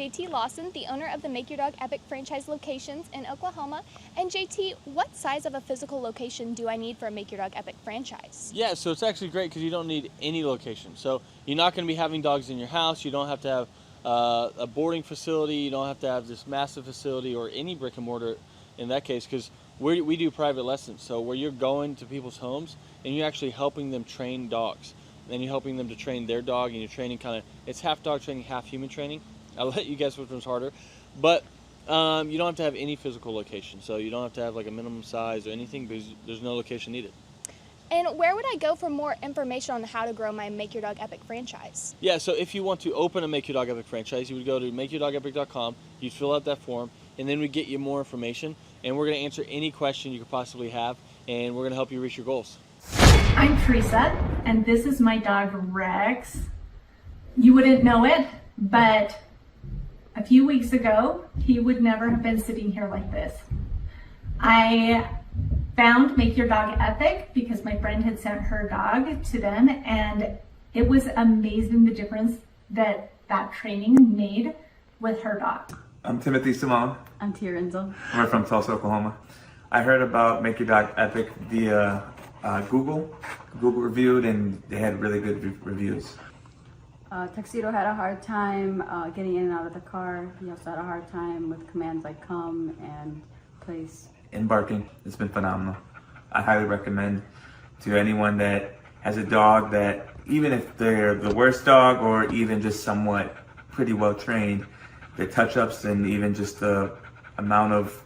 JT Lawson, the owner of the Make Your Dog Epic franchise locations in Oklahoma. And JT, what size of a physical location do I need for a Make Your Dog Epic franchise? Yeah, so it's actually great because you don't need any location. So you're not going to be having dogs in your house. You don't have to have a boarding facility. You don't have to have this massive facility or any brick and mortar in that case, because we do private lessons. So where you're going to people's homes and you're actually helping them train dogs. And you're helping them to train their dog, and you're training it's half dog training, half human training. I'll let you guess which one's harder. But you don't have to have any physical location. So you don't have to have like a minimum size or anything because there's no location needed. And where would I go for more information on how to grow my Make Your Dog Epic franchise? Yeah, so if you want to open a Make Your Dog Epic franchise, you would go to makeyourdogepic.com, you'd fill out that form, and then we get you more information, and we're going to answer any question you could possibly have, and we're going to help you reach your goals. I'm Teresa, and this is my dog Rex. You wouldn't know it, but a few weeks ago, he would never have been sitting here like this. I found Make Your Dog Epic because my friend had sent her dog to them, and it was amazing the difference that training made with her dog. I'm Timothy Simone. I'm Tia Renzel. We're from Tulsa, Oklahoma. I heard about Make Your Dog Epic via Google reviewed, and they had really good reviews. Tuxedo had a hard time getting in and out of the car. He also had a hard time with commands like come and place. And barking, it's been phenomenal. I highly recommend to anyone that has a dog that, even if they're the worst dog or even just somewhat pretty well trained, the touch-ups and even just the amount of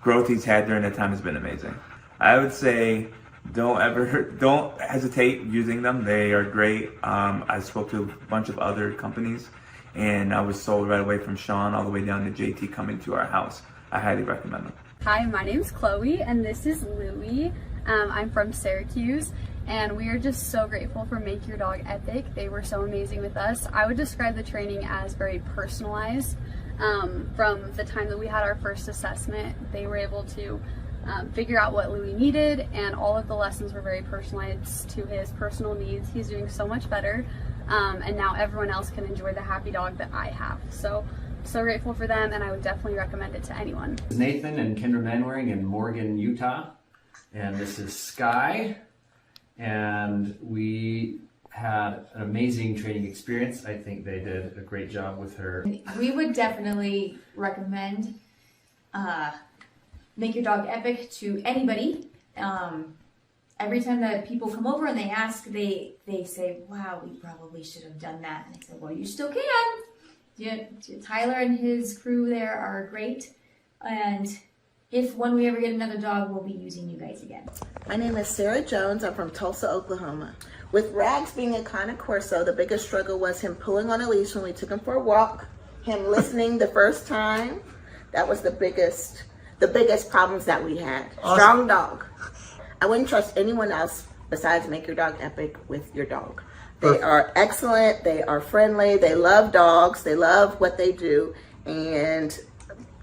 growth he's had during that time has been amazing. I would say don't hesitate using them. They are great. I spoke to a bunch of other companies, and I was sold right away from Sean all the way down to JT coming to our house. I highly recommend them. Hi, my name's Chloe, and this is Louie. I'm from Syracuse, and we are just so grateful for Make Your Dog Epic. They were so amazing with us. I would describe the training as very personalized. From the time that we had our first assessment, they were able to figure out what Louie needed, and all of the lessons were very personalized to his personal needs. He's doing so much better, and now everyone else can enjoy the happy dog that I have. So grateful for them, and I would definitely recommend it to anyone. Nathan and Kendra Manwaring in Morgan, Utah, and this is Sky, and we had an amazing training experience. I think they did a great job with her. We would definitely recommend Make Your Dog Epic to anybody. Every time that people come over and they ask, they say, wow, we probably should have done that. And I said, well, you still can. Yeah, Tyler and his crew there are great. And when we ever get another dog, we'll be using you guys again. My name is Sarah Jones. I'm from Tulsa, Oklahoma. With Rags being a kind of Corso, the biggest struggle was him pulling on a leash when we took him for a walk, him listening the first time. That was the biggest problems that we had. Awesome. Strong dog. I wouldn't trust anyone else besides Make Your Dog Epic with your dog. They are excellent, they are friendly, they love dogs, they love what they do, and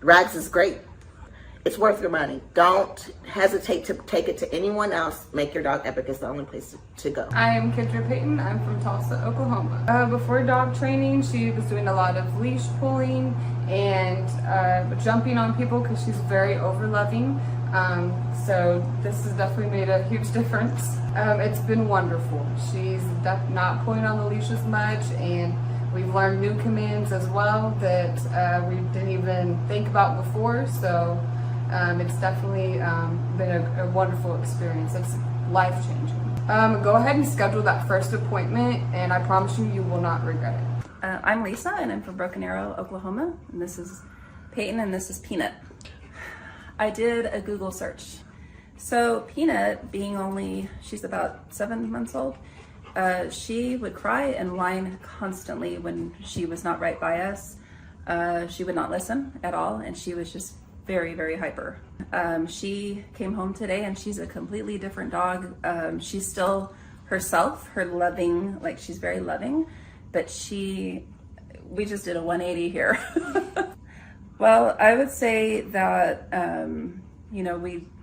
Rags is great. It's worth your money. Don't hesitate to take it to anyone else. Make Your Dog Epic is the only place to go. I am Kendra Payton. I'm from Tulsa, Oklahoma. Before dog training, she was doing a lot of leash pulling and jumping on people because she's very over-loving. So this has definitely made a huge difference. It's been wonderful. She's not pulling on the leash as much, and we've learned new commands as well that we didn't even think about before. So it's definitely been a wonderful experience. It's life-changing. Go ahead and schedule that first appointment, and I promise you, you will not regret it. I'm Lisa, and I'm from Broken Arrow, Oklahoma, and this is Peyton, and this is Peanut. I did a Google search. So Peanut, she's about 7 months old, she would cry and whine constantly when she was not right by us. She would not listen at all, and she was just very, very hyper. She came home today, and she's a completely different dog. She's still herself, she's very loving, but we just did a 180 here. Well, I would say that,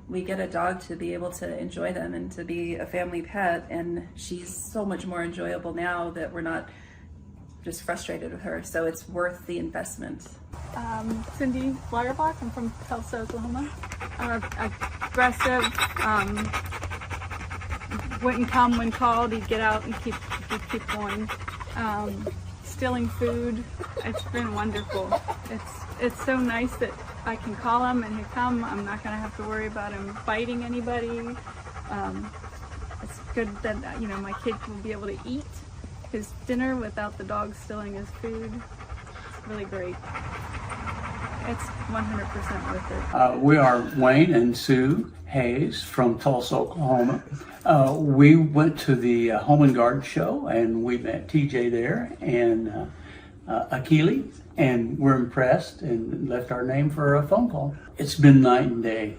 we get a dog to be able to enjoy them and to be a family pet, and she's so much more enjoyable now that we're not just frustrated with her. So it's worth the investment. Cindy Waterblock. I'm from Tulsa, Oklahoma. Aggressive. Wouldn't come when called. He'd get out and keep going. Stealing food. It's been wonderful. It's so nice that I can call him and he'll come. I'm not going to have to worry about him biting anybody. It's good that my kid will be able to eat his dinner without the dog stealing his food. It's really great. It's 100% worth it. We are Wayne and Sue Hayes from Tulsa, Oklahoma. We went to the Home and Garden show and we met TJ there and Akili, and we're impressed and left our name for a phone call. It's been night and day.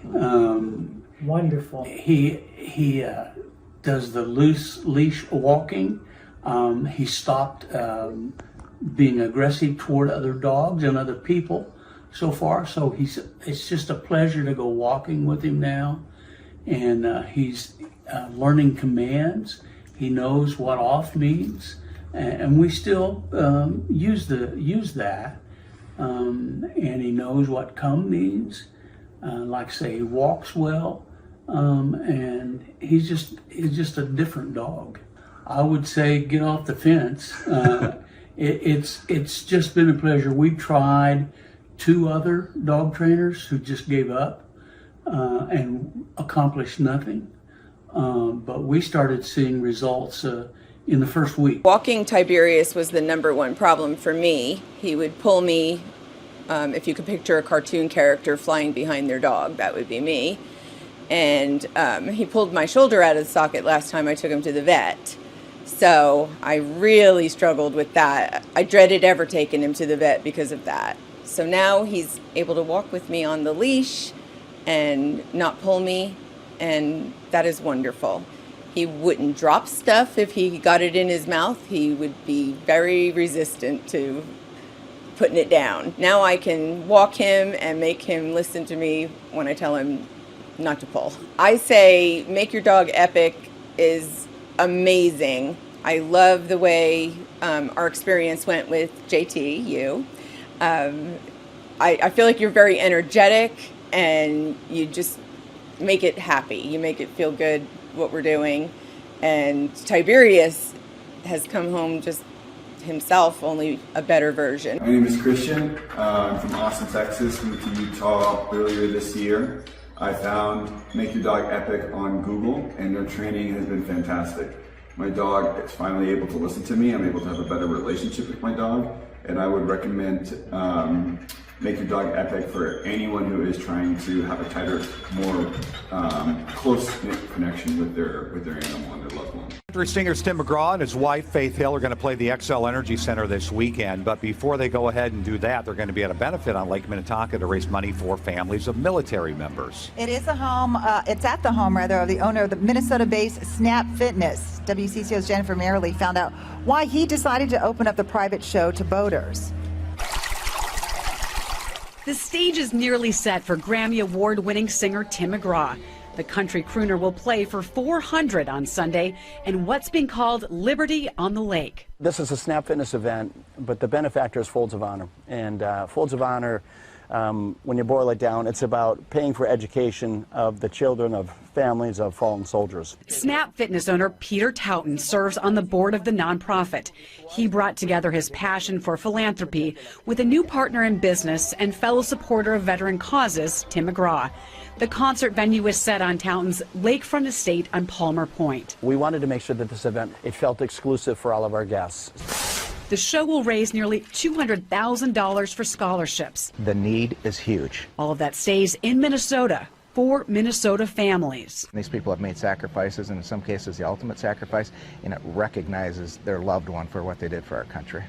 Wonderful. He does the loose leash walking. He stopped being aggressive toward other dogs and other people so far. So it's just a pleasure to go walking with him now. And he's learning commands. He knows what off means. And we still use that. And he knows what come means. Like I say, he walks well. And he's just a different dog. I would say get off the fence. It's just been a pleasure. We've tried 2 other dog trainers who just gave up and accomplished nothing. But we started seeing results in the first week. Walking Tiberius was the #1 problem for me. He would pull me, if you could picture a cartoon character flying behind their dog, that would be me. And he pulled my shoulder out of the socket last time I took him to the vet. So I really struggled with that. I dreaded ever taking him to the vet because of that. So now he's able to walk with me on the leash and not pull me, and that is wonderful. He wouldn't drop stuff if he got it in his mouth. He would be very resistant to putting it down. Now I can walk him and make him listen to me when I tell him not to pull. I say Make Your Dog Epic is amazing. I love the way our experience went with JT, you. I feel like you're very energetic and you just make it happy. You make it feel good what we're doing. And Tiberius has come home just himself, only a better version. My name is Christian. I'm from Austin, Texas. Moved to Utah earlier this year. I found Make Your Dog Epic on Google, and their training has been fantastic. My dog is finally able to listen to me. I'm able to have a better relationship with my dog, and I would recommend Make Your Dog Epic for anyone who is trying to have a tighter, more close-knit connection with their animal and their loved one. Country singers Tim McGraw and his wife Faith Hill are going to play the XL Energy Center this weekend, but before they go ahead and do that, they're going to be at a benefit on Lake Minnetonka to raise money for families of military members. It is a home, it's at the home rather of the owner of the Minnesota-based Snap Fitness. WCCO's Jennifer Merrily found out why he decided to open up the private show to boaters. The stage is nearly set for Grammy Award-winning singer Tim McGraw. The country crooner will play for 400 on Sunday in what's being called Liberty on the Lake. This is a Snap Fitness event, but the benefactor is Folds of Honor. And Folds of Honor, when you boil it down, it's about paying for education of the children of families of fallen soldiers. Snap Fitness owner Peter Taunton serves on the board of the nonprofit. He brought together his passion for philanthropy with a new partner in business and fellow supporter of veteran causes, Tim McGraw. The concert venue is set on Taunton's lakefront estate on Palmer Point. We wanted to make sure that this event, it felt exclusive for all of our guests. The show will raise nearly $200,000 for scholarships. The need is huge. All of that stays in Minnesota for Minnesota families. These people have made sacrifices, and in some cases the ultimate sacrifice, and it recognizes their loved one for what they did for our country.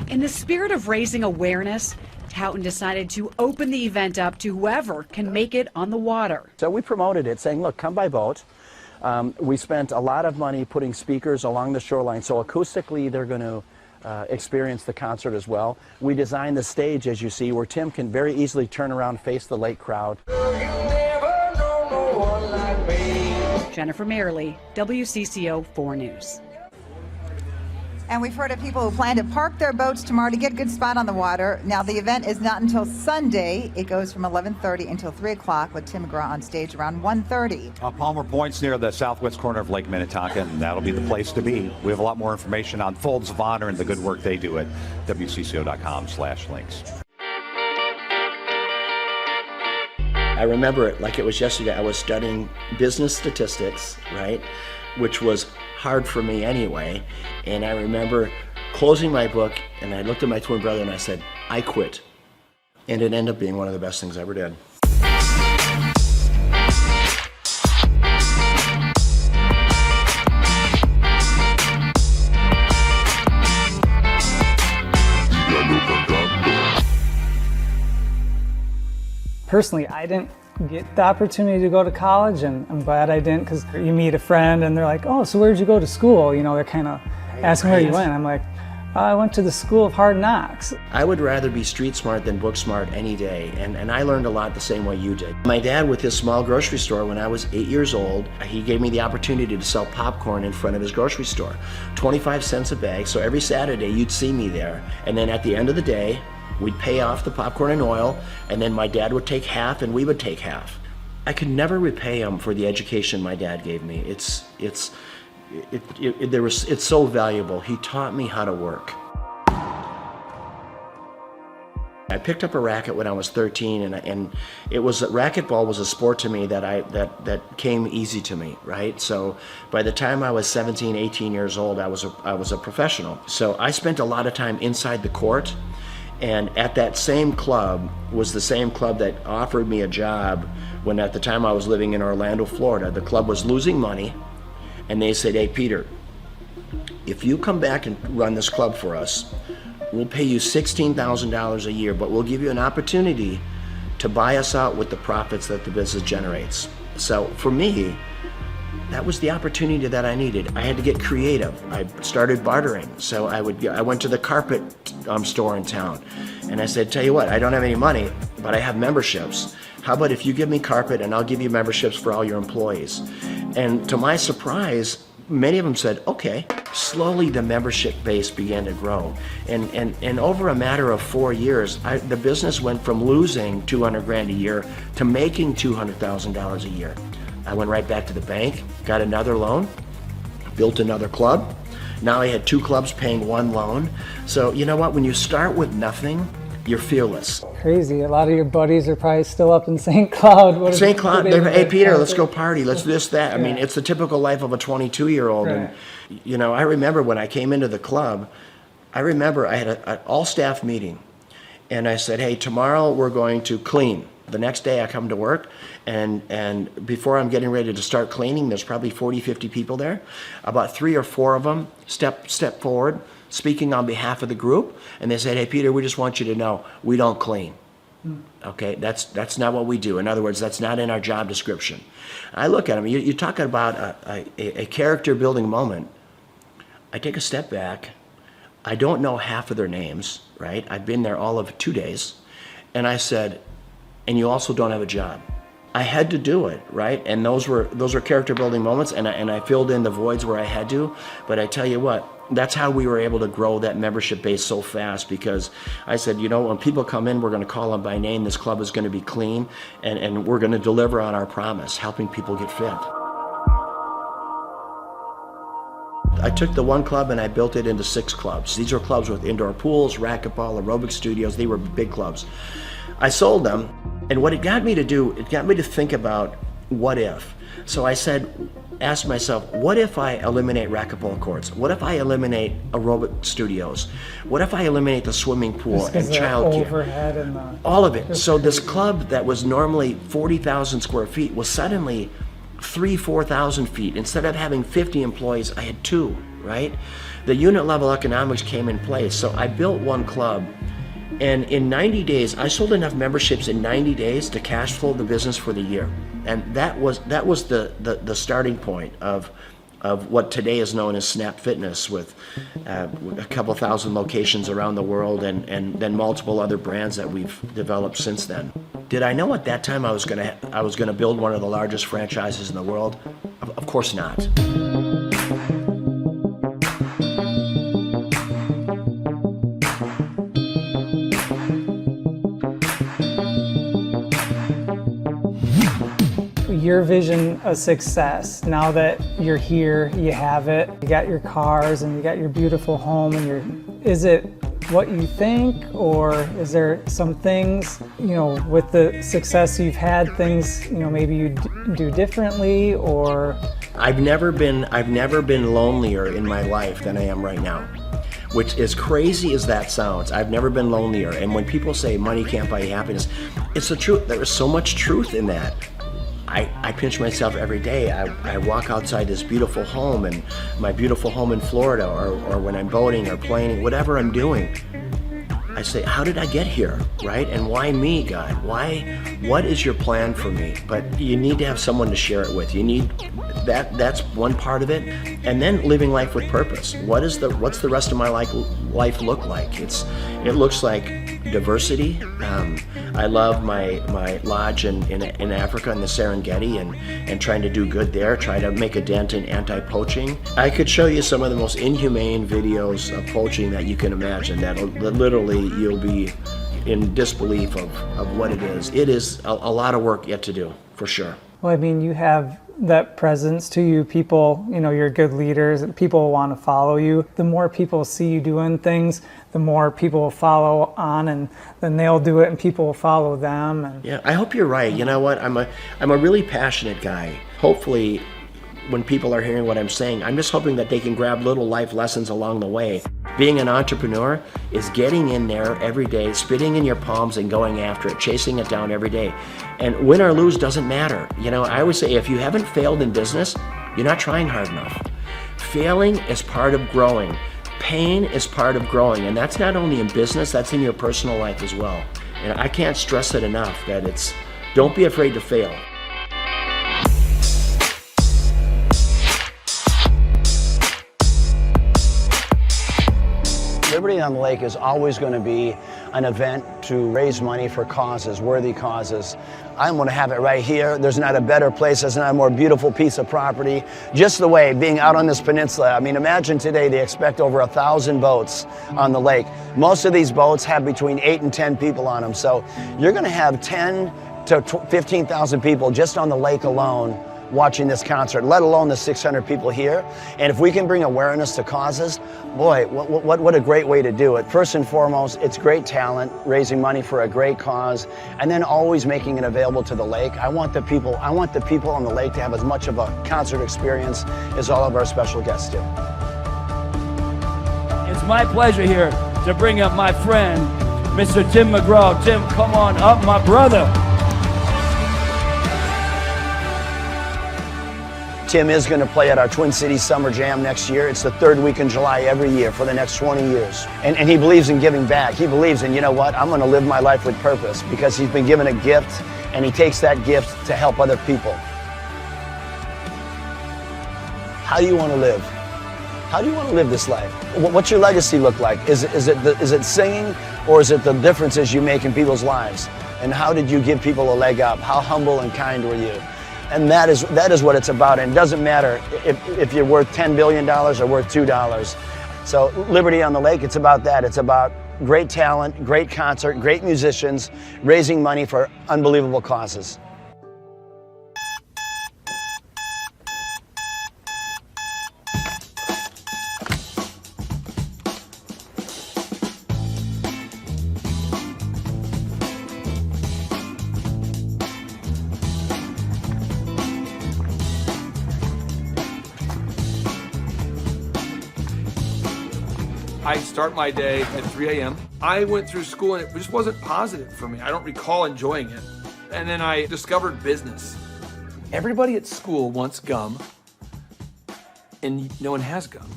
In the spirit of raising awareness, Taunton decided to open the event up to whoever can make it on the water. So we promoted it, saying, look, come by boat. We spent a lot of money putting speakers along the shoreline, so acoustically they're going to experience the concert as well. We designed the stage, as you see, where Tim can very easily turn around, face the lake crowd. Jennifer Merrily, WCCO 4 News. And we've heard of people who plan to park their boats tomorrow to get a good spot on the water. Now, the event is not until Sunday. It goes from 11:30 until 3 o'clock with Tim McGraw on stage around 1:30. Palmer Point's near the southwest corner of Lake Minnetonka, and that'll be the place to be. We have a lot more information on Folds of Honor and the good work they do at wcco.com/links. I remember it like it was yesterday. I was studying business statistics, right, which was hard for me anyway. And I remember closing my book, and I looked at my twin brother and I said, I quit. And it ended up being one of the best things I ever did. Personally, I didn't get the opportunity to go to college, and I'm glad I didn't, because you meet a friend and they're like, oh, so where'd you go to school? You know, they're kind of asking where you went. I'm like, I went to the School of Hard Knocks. I would rather be street smart than book smart any day, and I learned a lot the same way you did. My dad, with his small grocery store, when I was 8 years old, he gave me the opportunity to sell popcorn in front of his grocery store. 25 cents a bag, so every Saturday you'd see me there. And then at the end of the day, we'd pay off the popcorn and oil, and then my dad would take half and we would take half. I could never repay him for the education my dad gave me. It's so valuable. He taught me how to work. I picked up a racket when I was 13, and racquetball was a sport to me that came easy to me, right? So by the time I was 17, 18 years old, I was a professional. So I spent a lot of time inside the court. And at that same club was the same club that offered me a job when at the time I was living in Orlando, Florida. The club was losing money, and they said, hey, Peter, if you come back and run this club for us, we'll pay you $16,000 a year, but we'll give you an opportunity to buy us out with the profits that the business generates. So for me, that was the opportunity that I needed. I had to get creative. I started bartering. So I went to the carpet store in town, and I said, tell you what, I don't have any money, but I have memberships. How about if you give me carpet and I'll give you memberships for all your employees? And to my surprise, many of them said, okay. Slowly the membership base began to grow. And over a matter of 4 years, the business went from losing $200,000 a year to making $200,000 a year. I went right back to the bank, got another loan, built another club. Now I had 2 clubs paying 1 loan. So you know what, when you start with nothing, you're fearless. Crazy, a lot of your buddies are probably still up in St. Cloud. St. Cloud, hey Peter, let's go party, let's do this, that. I mean, it's the typical life of a 22-year-old. Right. And you know, I remember when I came into the club, I had an all-staff meeting. And I said, hey, tomorrow we're going to clean. The next day I come to work, and before I'm getting ready to start cleaning, there's probably 40, 50 people there. About 3 or 4 of them step forward, speaking on behalf of the group, and they said, hey, Peter, we just want you to know, we don't clean. Okay, that's not what we do. In other words, that's not in our job description. I look at them, you're talking about a character building moment. I take a step back. I don't know half of their names, right? I've been there all of 2 days. And I said, and you also don't have a job. I had to do it, right? And those were character building moments, and I filled in the voids where I had to. But I tell you what, that's how we were able to grow that membership base so fast, because I said, you know, when people come in, we're going to call them by name. This club is going to be clean, and we're going to deliver on our promise, helping people get fit. I took the 1 club and I built it into 6 clubs. These are clubs with indoor pools, racquetball, aerobic studios. They were big clubs. I sold them, and what it got me to do, it got me to think about what if. So I asked myself, what if I eliminate racquetball courts? What if I eliminate aerobic studios? What if I eliminate the swimming pool and childcare? All of it. So this club that was normally 40,000 square feet was suddenly 4,000 feet. Instead of having 50 employees, I had 2, right? The unit level economics came in place. So I built 1 club. And in 90 days, I sold enough memberships in 90 days to cash flow the business for the year. And that was the starting point of what today is known as Snap Fitness, with a couple thousand locations around the world, and then multiple other brands that we've developed since then. Did I know at that time I was gonna build one of the largest franchises in the world? Of course not. your vision of success, now that you're here, you have it, you got your cars and you got your beautiful home, and is it what you think, or is there some things, with the success you've had, things, maybe you do differently, or? I've never been lonelier in my life than I am right now. Which, as crazy as that sounds, I've never been lonelier. And when people say money can't buy you happiness, it's the truth. There is so much truth in that. I pinch myself every day. I walk outside this beautiful home, and my beautiful home in Florida, or when I'm boating or playing, whatever I'm doing, I say, how did I get here, right? And why me, God? What is your plan for me? But you need to have someone to share it with. You need that's one part of it. And then living life with purpose. What's the rest of my life look like? It looks like diversity. I love my lodge in Africa, in the Serengeti, and trying to do good there, try to make a dent in anti-poaching. I could show you some of the most inhumane videos of poaching that you can imagine, that literally you'll be in disbelief of what it is. It is a lot of work yet to do, for sure. Well, I mean, you have that presence to you. People, you're good leaders, and people want to follow you. The more people see you doing things, the more people will follow on, and then they'll do it and people will follow them. And yeah, I hope you're right. You know what? I'm a really passionate guy. Hopefully, when people are hearing what I'm saying, I'm just hoping that they can grab little life lessons along the way. Being an entrepreneur is getting in there every day, spitting in your palms and going after it, chasing it down every day. And win or lose doesn't matter. I always say, if you haven't failed in business, you're not trying hard enough. Failing is part of growing. Pain is part of growing. And that's not only in business, that's in your personal life as well. And I can't stress it enough that don't be afraid to fail. Liberty on the Lake is always going to be an event to raise money for causes, worthy causes. I'm going to have it right here. There's not a better place. There's not a more beautiful piece of property. Just the way, being out on this peninsula. I mean, imagine today they expect over 1,000 boats on the lake. Most of these boats have between 8 and 10 people on them. So you're going to have 10 to 15,000 people just on the lake alone watching this concert, let alone the 600 people here. And if we can bring awareness to causes, boy, what a great way to do it. First and foremost, it's great talent, raising money for a great cause, and then always making it available to the lake. I want the people on the lake to have as much of a concert experience as all of our special guests do. It's my pleasure here to bring up my friend, Mr. Tim McGraw. Tim, come on up, my brother. Tim is going to play at our Twin Cities Summer Jam next year. It's the third week in July every year for the next 20 years. And he believes in giving back. He believes in, I'm going to live my life with purpose, because he's been given a gift, and he takes that gift to help other people. How do you want to live? How do you want to live this life? What's your legacy look like? Is it singing, or is it the differences you make in people's lives? And how did you give people a leg up? How humble and kind were you? And that is what it's about. And it doesn't matter if you're worth $10 billion or worth $2. So Liberty on the Lake, it's about that. It's about great talent, great concert, great musicians, raising money for unbelievable causes. I start my day at 3 a.m. I went through school and it just wasn't positive for me. I don't recall enjoying it. And then I discovered business. Everybody at school wants gum, and no one has gum.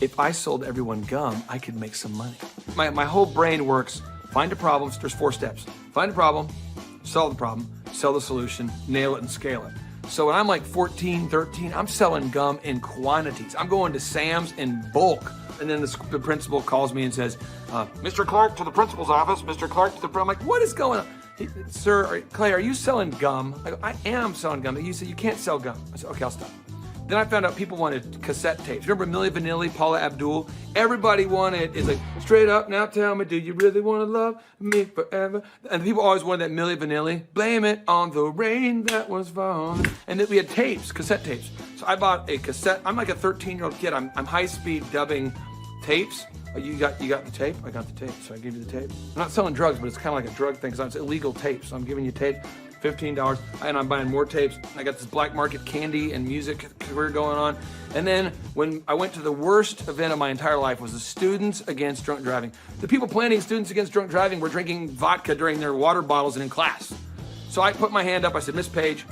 If I sold everyone gum, I could make some money. My whole brain works, find a problem, there's 4 steps. Find a problem, solve the problem, sell the solution, nail it and scale it. So when I'm like 14, 13, I'm selling gum in quantities. I'm going to Sam's in bulk. And then the principal calls me and says, Mr. Clark to the principal's office, Mr. Clark to the... I'm like, what is going on? Sir, Clay, are you selling gum? I go, I am selling gum. He said, you can't sell gum. I said, okay, I'll stop. Then I found out people wanted cassette tapes. Remember Milli Vanilli, Paula Abdul? Everybody wanted, it's like, straight up, now tell me, do you really want to love me forever? And people always wanted that Milli Vanilli. Blame it on the rain that was falling. And then we had tapes, cassette tapes. So I bought a cassette. I'm like a 13-year-old kid. I'm high-speed dubbing tapes. You got the tape? I got the tape, so I gave you the tape. I'm not selling drugs, but it's kind of like a drug thing because it's illegal tape. So I'm giving you tape, $15, and I'm buying more tapes. I got this black market candy and music career going on. And then when I went to the worst event of my entire life was the Students Against Drunk Driving. The people planning Students Against Drunk Driving were drinking vodka during their water bottles and in class. So I put my hand up, I said, Miss Page,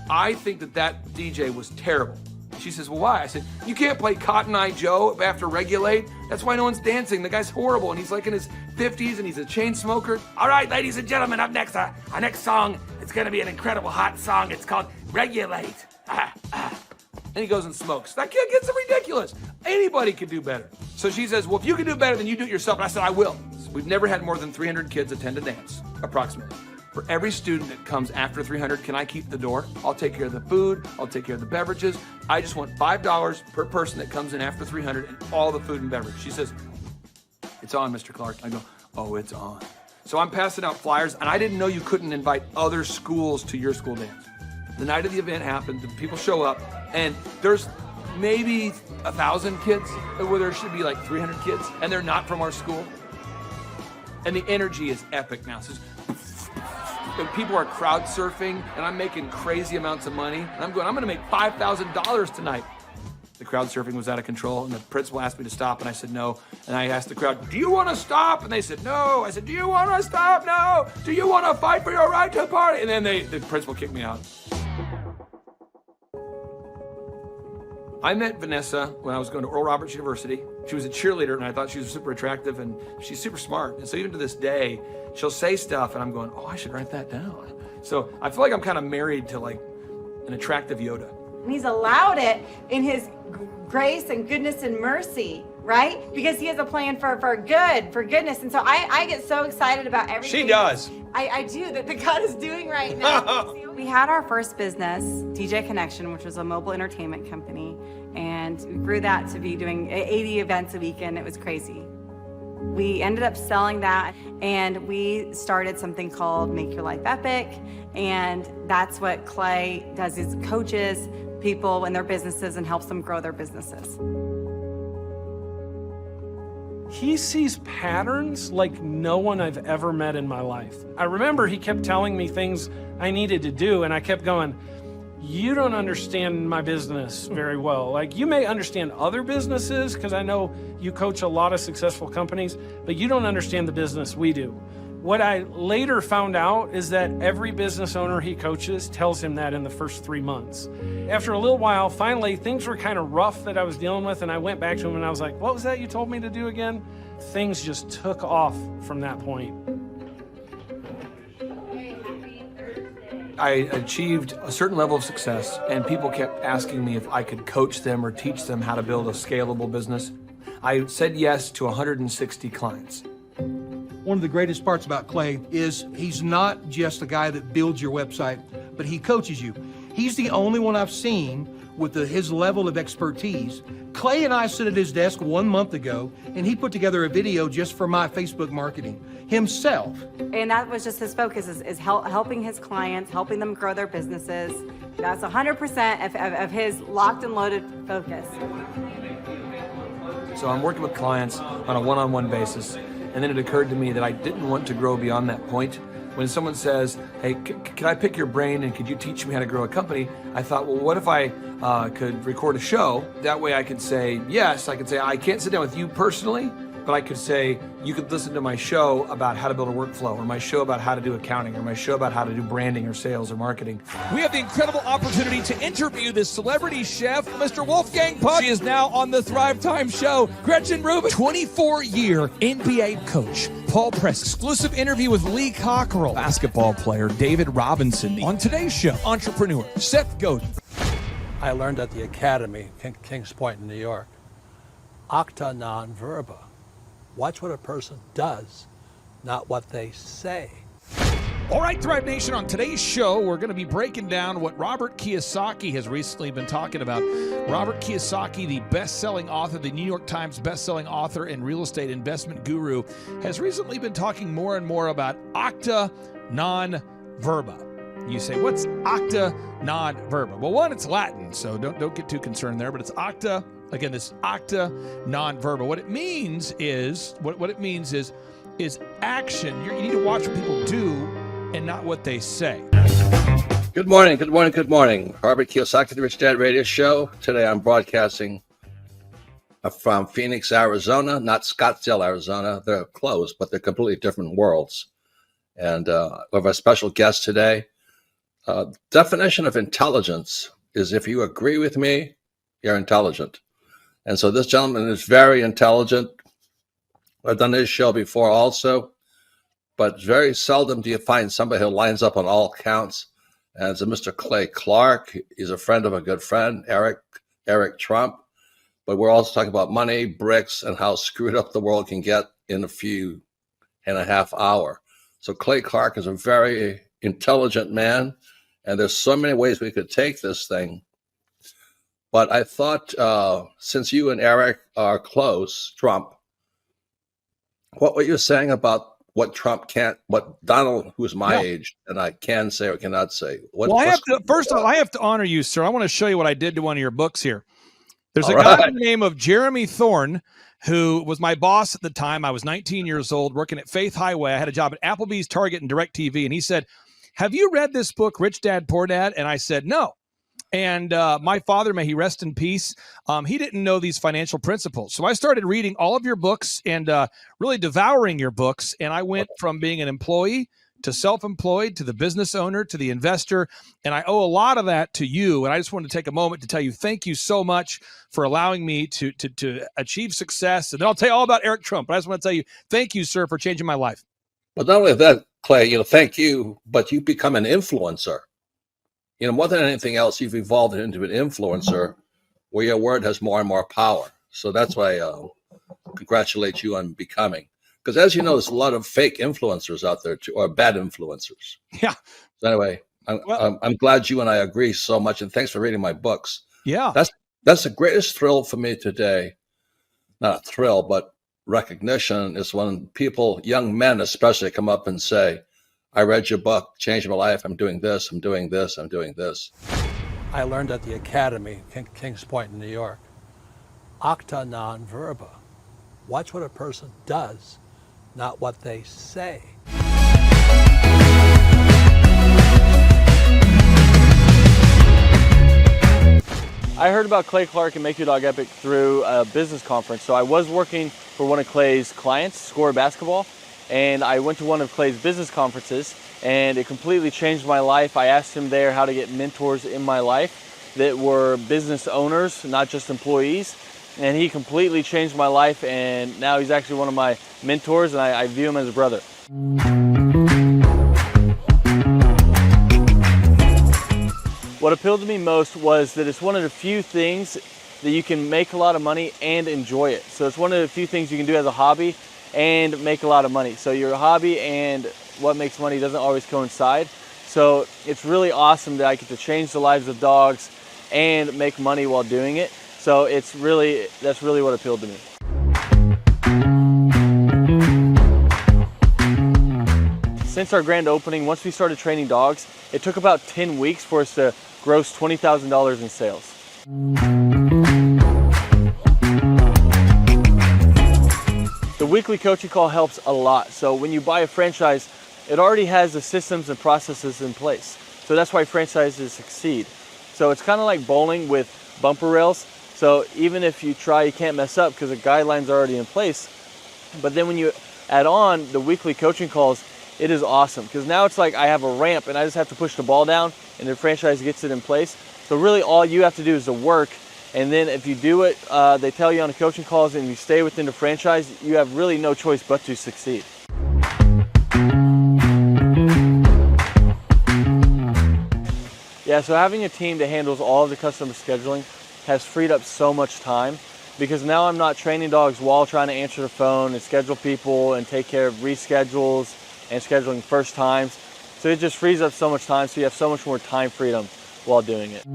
I think that DJ was terrible. She says, well, why? I said, you can't play Cotton Eye Joe after Regulate. That's why no one's dancing. The guy's horrible, and he's like in his 50s, and he's a chain smoker. All right, ladies and gentlemen, up next, our next song, it's gonna be an incredible hot song. It's called Regulate. And he goes and smokes. That kid gets ridiculous. Anybody could do better. So she says, well, if you can do better, then you do it yourself. And I said, I will. We've never had more than 300 kids attend a dance, approximately. For every student that comes after 300, can I keep the door? I'll take care of the food. I'll take care of the beverages. I just want $5 per person that comes in after 300 and all the food and beverage. She says, it's on, Mr. Clark. I go, oh, it's on. So I'm passing out flyers, and I didn't know you couldn't invite other schools to your school dance. The night of the event happened, the people show up, and there's maybe 1,000 kids, where there should be like 300 kids, and they're not from our school. And the energy is epic now. So people are crowd surfing, and I'm making crazy amounts of money. And I'm gonna make $5,000 tonight. The crowd surfing was out of control, and the principal asked me to stop, and I said no. And I asked the crowd, do you want to stop? And they said no. I said, do you want to stop? No. Do you want to fight for your right to party? And then the principal kicked me out. I met Vanessa when I was going to Oral Roberts University. She was a cheerleader, and I thought she was super attractive, and she's super smart. And so even to this day, she'll say stuff, and I'm going, oh, I should write that down. So I feel like I'm kind of married to like an attractive Yoda. And he's allowed it in his grace and goodness and mercy, right? Because he has a plan for goodness. And so I get so excited about everything. She does. I do, that God is doing right now. We had our first business, DJ Connection, which was a mobile entertainment company. And we grew that to be doing 80 events a weekend. It was crazy. We ended up selling that, and we started something called Make Your Life Epic. And that's what Clay does, is coaches people in their businesses and helps them grow their businesses. He sees patterns like no one I've ever met in my life. I remember he kept telling me things I needed to do, and I kept going, you don't understand my business very well. Like, you may understand other businesses, because I know you coach a lot of successful companies, but you don't understand the business we do. What I later found out is that every business owner he coaches tells him that in the first 3 months. After a little while, finally, things were kind of rough that I was dealing with, and I went back to him and I was like, what was that you told me to do again? Things just took off from that point. I achieved a certain level of success, and people kept asking me if I could coach them or teach them how to build a scalable business. I said yes to 160 clients. One of the greatest parts about Clay is he's not just a guy that builds your website, but he coaches you. He's the only one I've seen with his level of expertise. Clay and I sit at his desk 1 month ago, and he put together a video just for my Facebook marketing himself. And that was just his focus, is helping his clients, helping them grow their businesses. That's 100% of his locked and loaded focus. So I'm working with clients on a one-on-one basis, and then it occurred to me that I didn't want to grow beyond that point. When someone says, hey, can I pick your brain and could you teach me how to grow a company? I thought, well, what if I could record a show? That way I could say, yes, I could say, I can't sit down with you personally, but I could say, you could listen to my show about how to build a workflow, or my show about how to do accounting, or my show about how to do branding or sales or marketing. We have the incredible opportunity to interview this celebrity chef, Mr. Wolfgang Puck. She is now on the Thrive Time show. Gretchen Rubin, 24-year NBA coach. Paul Press, exclusive interview with Lee Cockerell. Basketball player David Robinson. On today's show, entrepreneur Seth Godin. I learned at the Academy, Kings Point in New York, acta non verba. Watch what a person does, not what they say. All right, Thrive Nation, on today's show, we're going to be breaking down what Robert Kiyosaki has recently been talking about. Robert Kiyosaki, the best-selling author, the New York Times best-selling author and real estate investment guru, has recently been talking more and more about acta non verba. You say, what's acta non verba? Well, one, it's Latin, so don't get too concerned there, but it's acta. Again, this acta non verba. What it means is action. You need to watch what people do and not what they say. Good morning, good morning, good morning. Robert Kiyosaki, the Rich Dad Radio Show. Today I'm broadcasting from Phoenix, Arizona, not Scottsdale, Arizona. They're close, but they're completely different worlds. And we have a special guest today. Definition of intelligence is if you agree with me, you're intelligent. And so this gentleman is very intelligent. I've done this show before also. But very seldom do you find somebody who lines up on all counts. And it's a Mr. Clay Clark. He's a friend of a good friend, Eric Trump. But we're also talking about money, bricks, and how screwed up the world can get in a few and a half hour. So Clay Clark is a very intelligent man. And there's so many ways we could take this thing. But I thought, since you and Eric are close, Trump, what were you saying about what Trump can't, what Donald, who's my age, and I can say or cannot say? First of all, I have to honor you, sir. I want to show you what I did to one of your books here. There's a guy by the name of Jeremy Thorne, who was my boss at the time. I was 19 years old, working at Faith Highway. I had a job at Applebee's, Target, and DirecTV. And he said, have you read this book, Rich Dad, Poor Dad? And I said, no. And my father, may he rest in peace, he didn't know these financial principles. So I started reading all of your books and really devouring your books. And I went from being an employee to self-employed to the business owner to the investor. And I owe a lot of that to you. And I just wanted to take a moment to tell you thank you so much for allowing me to achieve success. And then I'll tell you all about Eric Trump. But I just want to tell you thank you, sir, for changing my life. But not only that, Clay, thank you, but you become an influencer. More than anything else, you've evolved into an influencer where your word has more and more power. So that's why I congratulate you on becoming. Because as you know, there's a lot of fake influencers out there, too, or bad influencers. Yeah. So anyway, I'm glad you and I agree so much. And thanks for reading my books. Yeah. That's the greatest thrill for me today. Not a thrill, but recognition is when people, young men especially, come up and say, I read your book, changed my life. I'm doing this, I'm doing this, I'm doing this. I learned at the Academy, Kings Point in New York, acta non verba. Watch what a person does, not what they say. I heard about Clay Clark and Make Your Dog Epic through a business conference. So I was working for one of Clay's clients, Score Basketball, and I went to one of Clay's business conferences and it completely changed my life. I asked him there how to get mentors in my life that were business owners, not just employees. And he completely changed my life, and now he's actually one of my mentors, and I view him as a brother. What appealed to me most was that it's one of the few things that you can make a lot of money and enjoy it. So it's one of the few things you can do as a hobby and make a lot of money. So your hobby and what makes money doesn't always coincide. So it's really awesome that I get to change the lives of dogs and make money while doing it. So that's really what appealed to me. Since our grand opening, once we started training dogs, it took about 10 weeks for us to gross $20,000 in sales. The weekly coaching call helps a lot. So when you buy a franchise, it already has the systems and processes in place. So that's why franchises succeed. So it's kind of like bowling with bumper rails. So even if you try, you can't mess up because the guidelines are already in place. But then when you add on the weekly coaching calls, it is awesome because now it's like I have a ramp and I just have to push the ball down and the franchise gets it in place. So really all you have to do is the work. And then if you do it, they tell you on the coaching calls and you stay within the franchise, you have really no choice but to succeed. Yeah, so having a team that handles all of the customer scheduling has freed up so much time because now I'm not training dogs while trying to answer the phone and schedule people and take care of reschedules and scheduling first times. So it just frees up so much time, so you have so much more time freedom while doing it.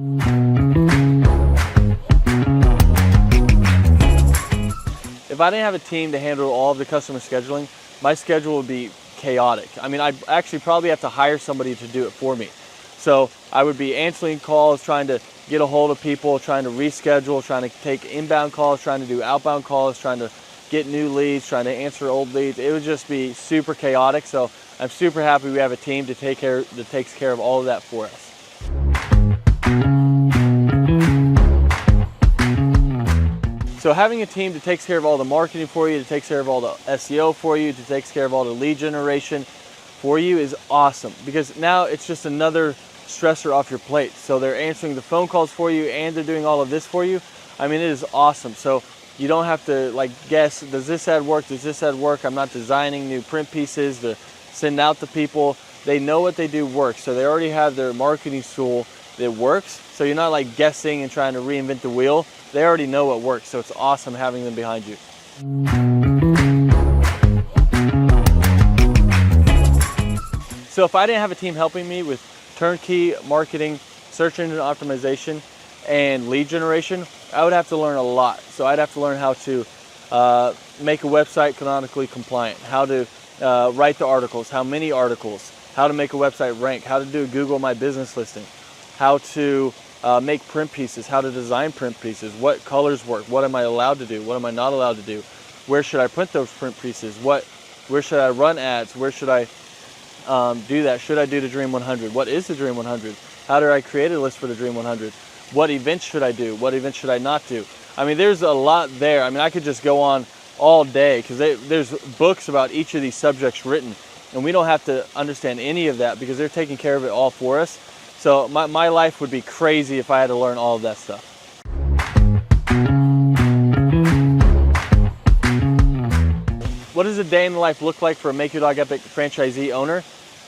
If I didn't have a team to handle all of the customer scheduling, my schedule would be chaotic. I mean, I'd actually probably have to hire somebody to do it for me. So I would be answering calls, trying to get a hold of people, trying to reschedule, trying to take inbound calls, trying to do outbound calls, trying to get new leads, trying to answer old leads. It would just be super chaotic. So I'm super happy we have a team that takes care of all of that for us. So having a team that takes care of all the marketing for you, that takes care of all the SEO for you, that takes care of all the lead generation for you is awesome, because now it's just another stressor off your plate. So they're answering the phone calls for you and they're doing all of this for you. I mean, it is awesome. So you don't have to like guess, does this ad work? Does this ad work? I'm not designing new print pieces to send out to people. They know what they do works. So they already have their marketing tool that works. So you're not like guessing and trying to reinvent the wheel. They already know what works. So it's awesome having them behind you. So if I didn't have a team helping me with turnkey marketing, search engine optimization, and lead generation, I would have to learn a lot. So I'd have to learn how to make a website canonically compliant, how to write the articles, how many articles, how to make a website rank, how to do a Google My Business listing, how to make print pieces, how to design print pieces, what colors work, what am I allowed to do, what am I not allowed to do, where should I print those print pieces, where should I run ads, where should I do that, should I do the Dream 100, what is the Dream 100, how do I create a list for the Dream 100, what events should I do, what events should I not do. I mean, there's a lot there. I mean, I could just go on all day because there's books about each of these subjects written, and we don't have to understand any of that because they're taking care of it all for us. So my life would be crazy if I had to learn all of that stuff. What does a day in the life look like for a Make Your Dog Epic franchisee owner?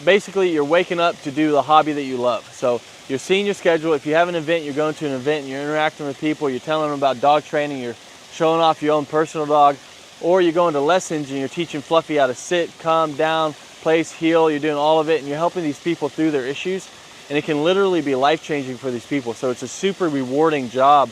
Basically, you're waking up to do the hobby that you love. So you're seeing your schedule. If you have an event, you're going to an event and you're interacting with people, you're telling them about dog training, you're showing off your own personal dog, or you're going to lessons and you're teaching Fluffy how to sit, calm down, place, heel, you're doing all of it and you're helping these people through their issues. And it can literally be life-changing for these people. So it's a super rewarding job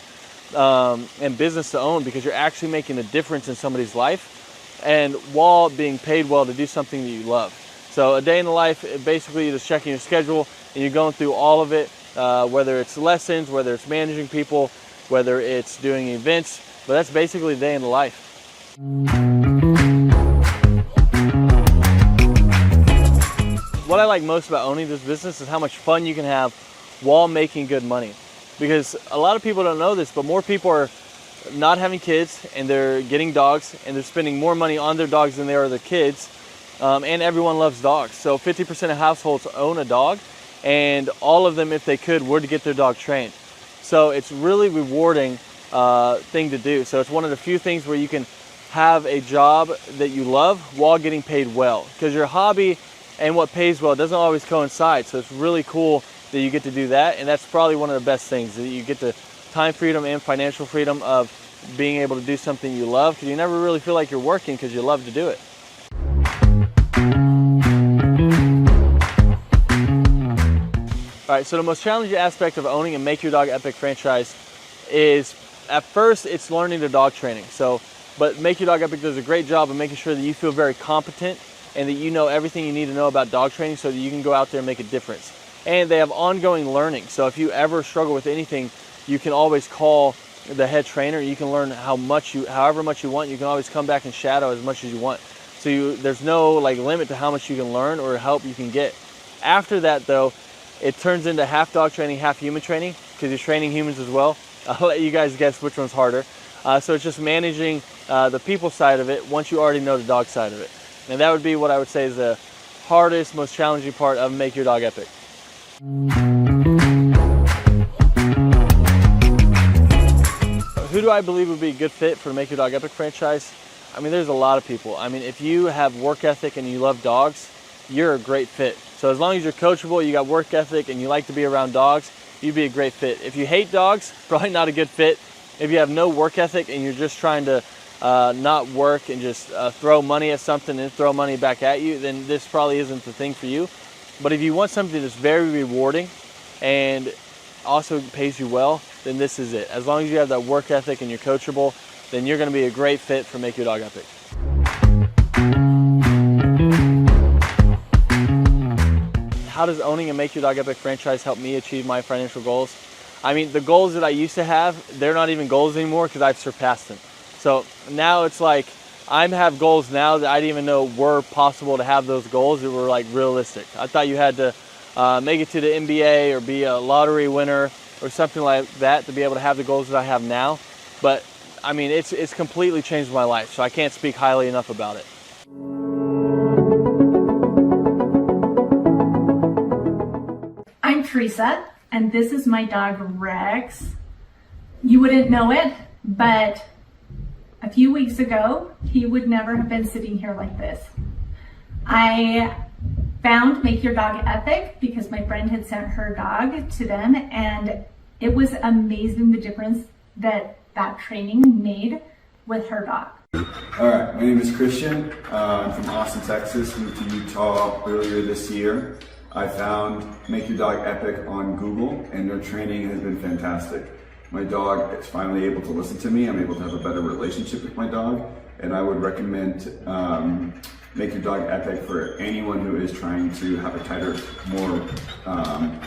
and business to own because you're actually making a difference in somebody's life and while being paid well to do something that you love. So a day in the life, basically you're just checking your schedule and you're going through all of it, whether it's lessons, whether it's managing people, whether it's doing events, but that's basically a day in the life. What I like most about owning this business is how much fun you can have while making good money. Because a lot of people don't know this, but more people are not having kids and they're getting dogs and they're spending more money on their dogs than they are their kids. And everyone loves dogs. So 50% of households own a dog, and all of them, if they could, would get their dog trained. So it's really rewarding thing to do. So it's one of the few things where you can have a job that you love while getting paid well. Because your hobby and what pays well doesn't always coincide. So it's really cool that you get to do that. And that's probably one of the best things, that you get the time freedom and financial freedom of being able to do something you love, because you never really feel like you're working because you love to do it. All right, so the most challenging aspect of owning a Make Your Dog Epic franchise is, at first, it's learning the dog training. But Make Your Dog Epic does a great job of making sure that you feel very competent and that you know everything you need to know about dog training so that you can go out there and make a difference. And they have ongoing learning. So if you ever struggle with anything, you can always call the head trainer. You can learn however much you want. You can always come back and shadow as much as you want. So there's no like limit to how much you can learn or help you can get. After that, though, it turns into half dog training, half human training, because you're training humans as well. I'll let you guys guess which one's harder. So it's just managing the people side of it once you already know the dog side of it. And that would be what I would say is the hardest, most challenging part of Make Your Dog Epic. Who do I believe would be a good fit for the Make Your Dog Epic franchise? I mean, there's a lot of people. I mean, if you have work ethic and you love dogs, you're a great fit. So as long as you're coachable, you got work ethic, and you like to be around dogs, you'd be a great fit. If you hate dogs, probably not a good fit. If you have no work ethic and you're just trying to not work and just throw money at something and throw money back at you, then this probably isn't the thing for you. But if you want something that's very rewarding and also pays you well, then this is it. As long as you have that work ethic and you're coachable, then you're going to be a great fit for Make Your Dog Epic. How does owning a Make Your Dog Epic franchise help me achieve my financial goals? I mean, the goals that I used to have, they're not even goals anymore because I've surpassed them. So now it's like I have goals now that I didn't even know were possible to have those goals that were like realistic. I thought you had to make it to the NBA or be a lottery winner or something like that to be able to have the goals that I have now. But I mean, it's completely changed my life, so I can't speak highly enough about it. I'm Teresa, and this is my dog Rex. You wouldn't know it, but a few weeks ago, he would never have been sitting here like this. I found Make Your Dog Epic because my friend had sent her dog to them, and it was amazing the difference that training made with her dog. All right, my name is Christian. I'm from Austin, Texas. Moved to Utah earlier this year. I found Make Your Dog Epic on Google, and their training has been fantastic. My dog is finally able to listen to me. I'm able to have a better relationship with my dog, and I would recommend Make Your Dog Epic for anyone who is trying to have a tighter, more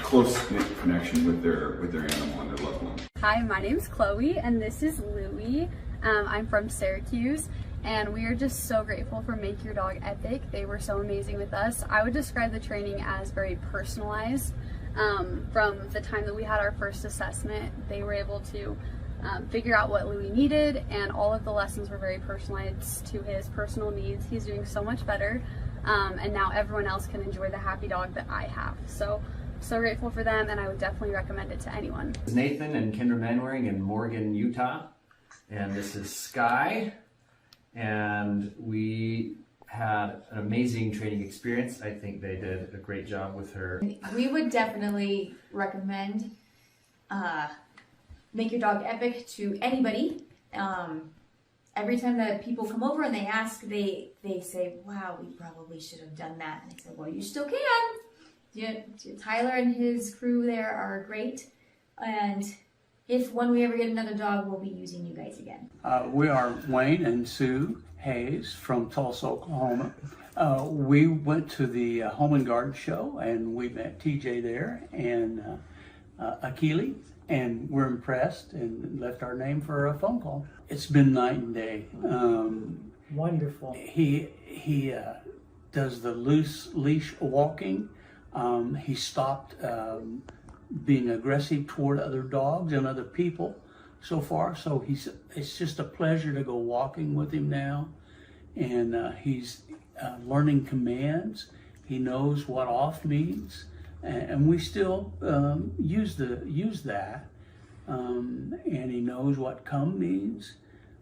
close-knit connection with their animal and their loved one. Hi, my name's Chloe, and this is Louie. I'm from Syracuse, and we are just so grateful for Make Your Dog Epic. They were so amazing with us. I would describe the training as very personalized. From the time that we had our first assessment, they were able to figure out what Louie needed, and all of the lessons were very personalized to his personal needs. He's doing so much better, and now everyone else can enjoy the happy dog that I have. So grateful for them, and I would definitely recommend it to anyone. This is Nathan and Kendra Manwaring in Morgan, Utah, and this is Sky, and we had an amazing training experience. I think they did a great job with her. We would definitely recommend Make Your Dog Epic to anybody. Every time that people come over and they ask, they say, wow, we probably should have done that. And I said, well, you still can. Tyler and his crew there are great. And if when we ever get another dog, we'll be using you guys again. We are Wayne and Sue Hayes from Tulsa, Oklahoma. We went to the Home and Garden show, and we met TJ there and Akili, and we're impressed and left our name for a phone call. It's been night and day. Wonderful. He does the loose leash walking. He stopped being aggressive toward other dogs and other people so far. So it's just a pleasure to go walking with him now. And he's learning commands. He knows what off means. And we still use that. And he knows what come means.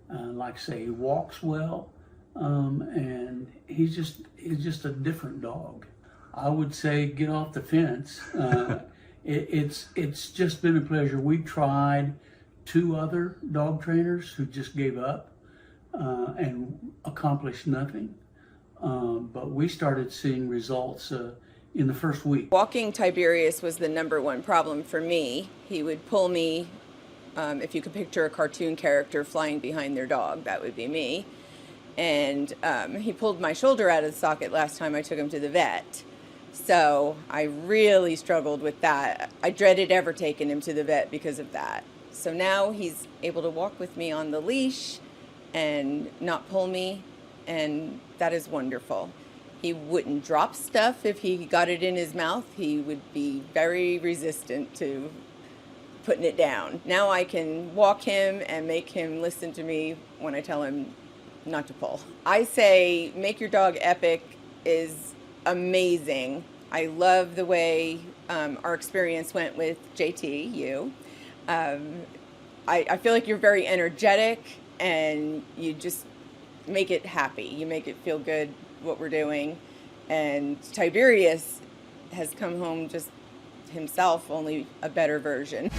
Like I say, he walks well. And he's just a different dog. I would say get off the fence. It's just been a pleasure. We tried 2 other dog trainers who just gave up and accomplished nothing. But we started seeing results in the first week. Walking Tiberius was the #1 problem for me. He would pull me, if you could picture a cartoon character flying behind their dog, that would be me. And he pulled my shoulder out of the socket last time I took him to the vet. So I really struggled with that. I dreaded ever taking him to the vet because of that. So now he's able to walk with me on the leash and not pull me, and that is wonderful. He wouldn't drop stuff if he got it in his mouth. He would be very resistant to putting it down. Now I can walk him and make him listen to me when I tell him not to pull. I say Make Your Dog Epic is amazing. I love the way our experience went with JT, you. I feel like you're very energetic, and you just make it happy. You make it feel good what we're doing. And Tiberius has come home just himself, only a better version.